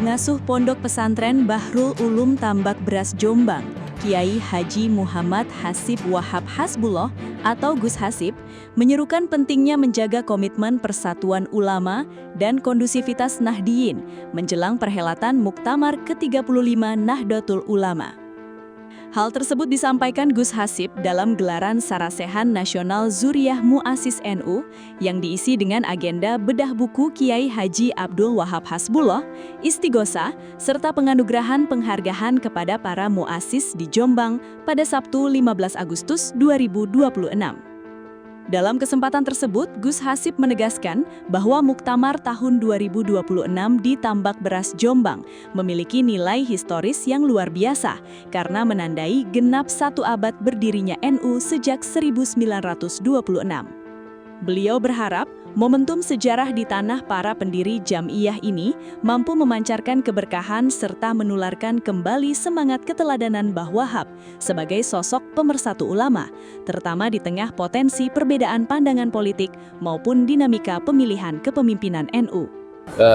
Pengasuh Pondok Pesantren Bahrul Ulum Tambak Beras Jombang, Kiai Haji Muhammad Hasib Wahab Hasbullah atau Gus Hasib, menyerukan pentingnya menjaga komitmen persatuan ulama dan kondusivitas Nahdiyin menjelang perhelatan Muktamar ke-35 Nahdlatul Ulama. Hal tersebut disampaikan Gus Hasib dalam gelaran Sarasehan Nasional Zuriyah Mu'assis NU yang diisi dengan agenda bedah buku Kiai Haji Abdul Wahab Hasbullah, Istighosah, serta penganugerahan penghargaan kepada para mu'assis di Jombang pada Sabtu 15 Agustus 2026. Dalam kesempatan tersebut, Gus Hasib menegaskan bahwa Muktamar tahun 2026 di Tambak Beras Jombang memiliki nilai historis yang luar biasa karena menandai genap 1 abad berdirinya NU sejak 1926. Beliau berharap momentum sejarah di tanah para pendiri Jam'iyah ini mampu memancarkan keberkahan serta menularkan kembali semangat keteladanan Mbah Wahab sebagai sosok pemersatu ulama, terutama di tengah potensi perbedaan pandangan politik maupun dinamika pemilihan kepemimpinan NU.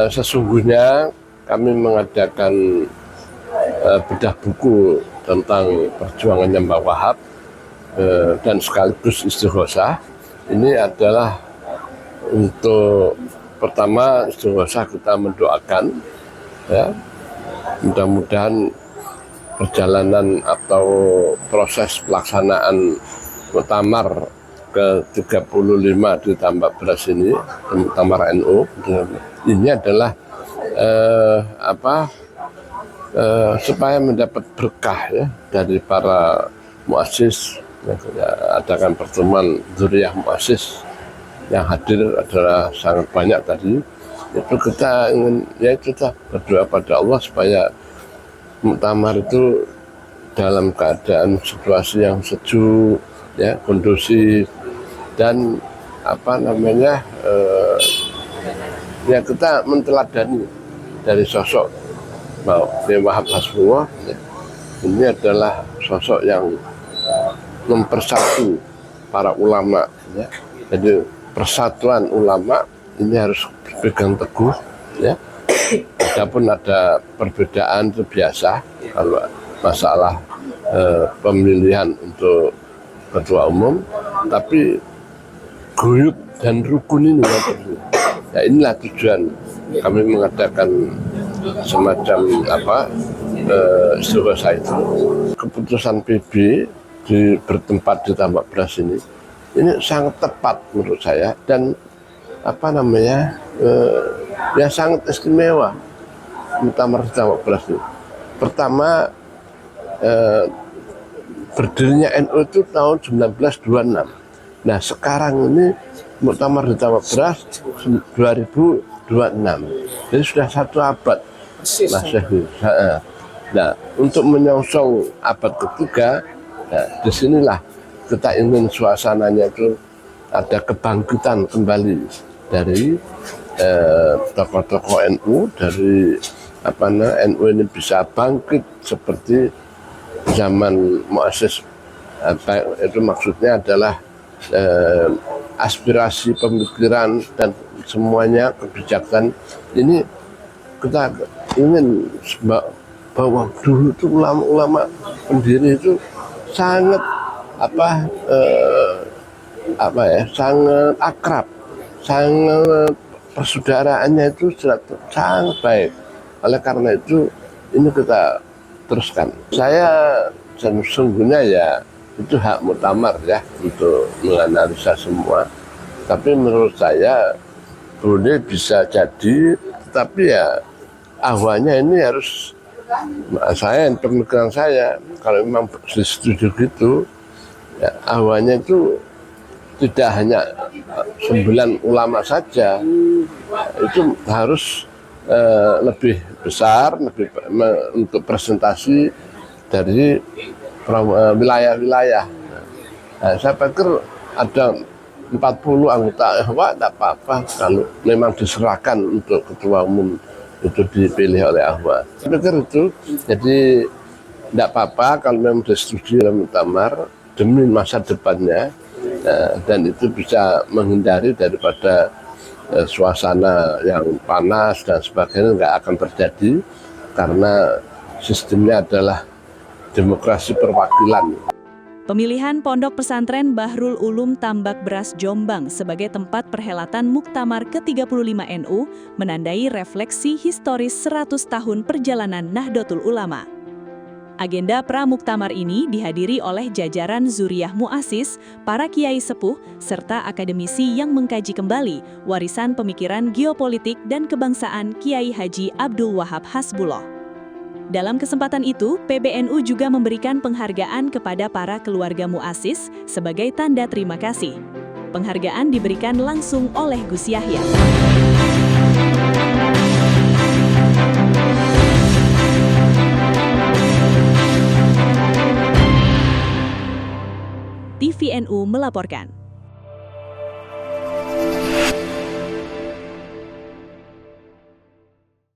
Sesungguhnya kami mengadakan bedah buku tentang perjuangannya Mbah Wahab dan sekaligus istighosah. Ini adalah untuk pertama istighosah kita mendoakan, ya, mudah-mudahan perjalanan atau proses pelaksanaan Muktamar ke-35 di Tambak Beras ini, Muktamar NU, ini adalah supaya mendapat berkah ya dari para muassis. Adakan pertemuan Zuriyah Mu'assis yang hadir adalah sangat banyak tadi. Itu kita ingin kita berdoa pada Allah supaya Muktamar itu dalam keadaan situasi yang sejuk, ya, kondusif, dan kita menteladani dari sosok Mbah Wahab Hasbullah. Ini adalah sosok yang mempersatu para ulama, ya. Jadi persatuan ulama ini harus berpegang teguh, ya. Walaupun ada perbedaan itu biasa kalau masalah pemilihan untuk ketua umum, tapi guyub dan rukun ini ya, inilah tujuan kami mengadakan semacam istighosah itu. Keputusan PB bertempat di Tambak Beras ini sangat tepat menurut saya dan sangat istimewa Muktamar di Tambak Beras ini. Pertama, berdirinya NU itu tahun 1926. Nah sekarang ini Muktamar di Tambak Beras 2026. Jadi sudah 1 abad Masehi. Nah untuk menyongsong abad ketiga, nah, disinilah kita ingin suasananya itu ada kebangkitan kembali dari tokoh-tokoh NU, dari NU ini bisa bangkit seperti zaman Mu'assis. Itu maksudnya adalah aspirasi pemikiran dan semuanya kebijakan ini kita ingin bahwa dulu itu ulama-ulama pendiri itu sangat sangat akrab, sangat persaudaraannya itu sangat baik. Oleh karena itu ini kita teruskan. Saya sesungguhnya ya itu hak Muktamar ya untuk menganalisa semua. Tapi menurut saya boleh bisa jadi, tapi ya awalnya ini harus pemikiran saya kalau memang setuju gitu ya, awalnya itu tidak hanya 9 ulama saja, itu harus lebih besar, untuk presentasi dari wilayah-wilayah. Nah, saya pikir ada 40 anggota tidak apa-apa kalau memang diserahkan untuk ketua umum itu dipilih oleh Ahwa. Saya pikir itu, jadi tidak apa-apa kalau memang disetujui oleh Muktamar demi masa depannya, dan itu bisa menghindari daripada suasana yang panas dan sebagainya nggak akan terjadi karena sistemnya adalah demokrasi perwakilan. Pemilihan Pondok Pesantren Bahrul Ulum Tambak Beras Jombang sebagai tempat perhelatan Muktamar ke-35 NU menandai refleksi historis 100 tahun perjalanan Nahdlatul Ulama. Agenda Pramuktamar ini dihadiri oleh jajaran Zuriyah Mu'assis, para kiai sepuh, serta akademisi yang mengkaji kembali warisan pemikiran geopolitik dan kebangsaan Kiai Haji Abdul Wahab Hasbullah. Dalam kesempatan itu, PBNU juga memberikan penghargaan kepada para keluarga Mu'assis sebagai tanda terima kasih. Penghargaan diberikan langsung oleh Gus Yahya. TVNU melaporkan.